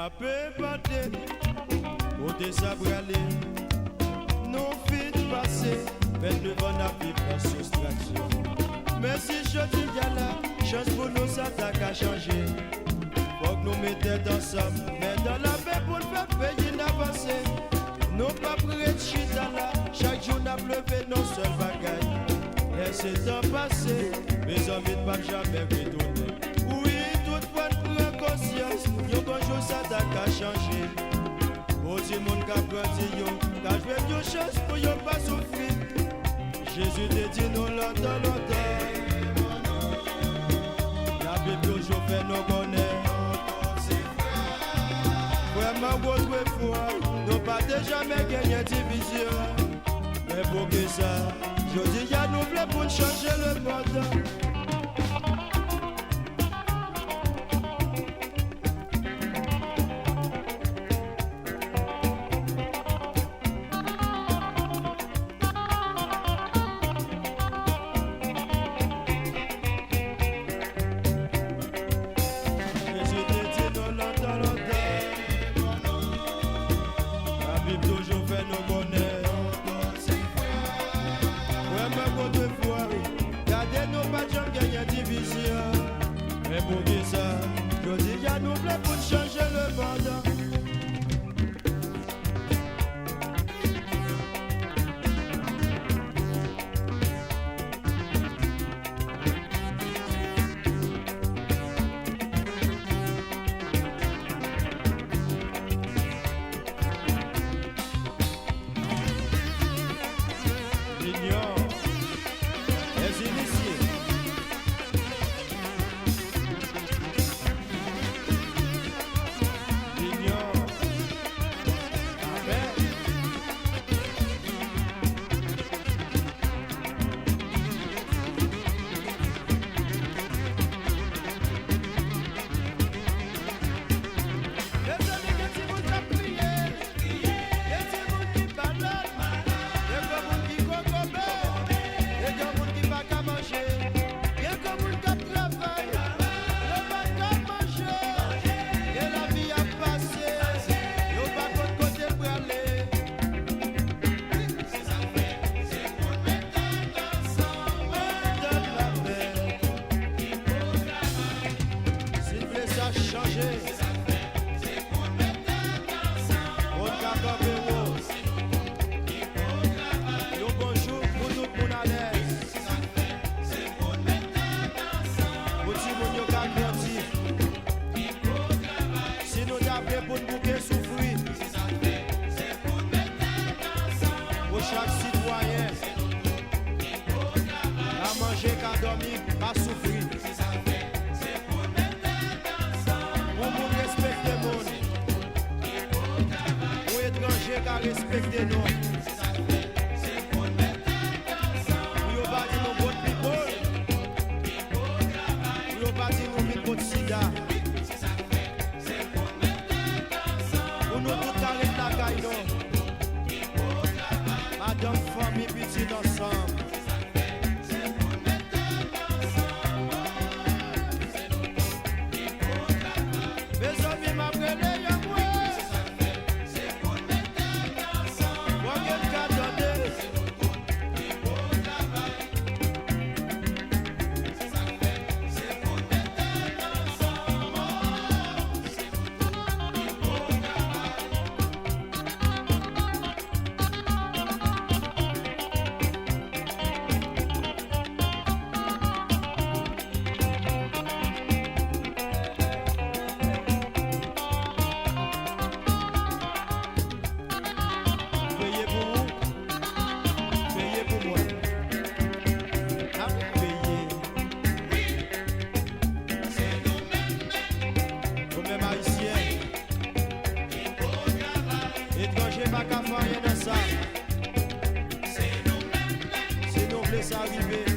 Ma peu batté, côté ça brûlé, non fit passer, mais ne va n'a plus pas soustraction. Mais si je dis y'a la chance pour nous s'attaquer à changer, faut que nous mettions ensemble, mais dans la paix pour le faire payer n'avancer. Nous pas prêts de chita là, chaque jour n'a pleuvé nos seuls bagailles. Laissez le temps passer, mes amis ne peuvent jamais retourner. Oui, toutefois, prends conscience, yo bonjour s'attaque à changer. Aussi monde qui a grandi yo, car je veux une chance pour yo pas souffrir. Jésus te dit nous longtemps, longtemps. La Bible toujours fait nous connaître. Vraiment votre foi, nous pas jamais gagner division. Mais pour que ça, je dis y'a nous voulons pour changer le monde. Mais pour ça, je dis y'a nous voulons pour changer le monde. Chaque citoyen à manger, qu'à dormir, à souffrir. Pour nous respecter le monde, pour étranger qu'à respecter nous. Pour nous bâtir nos bonnes people, pour nous bâtir nos vies contre sida. Pour nous tout arrêter la caille. Madame, famille, petite ensemble. Mes amis m'appellent y'a moi. C'est pour mettre ensemble. Moi, quelqu'un donné. C'est pour travail. C'est pour mettre ensemble. C'est pour travail. C'est nous, c'est nous, c'est nous, c'est nous,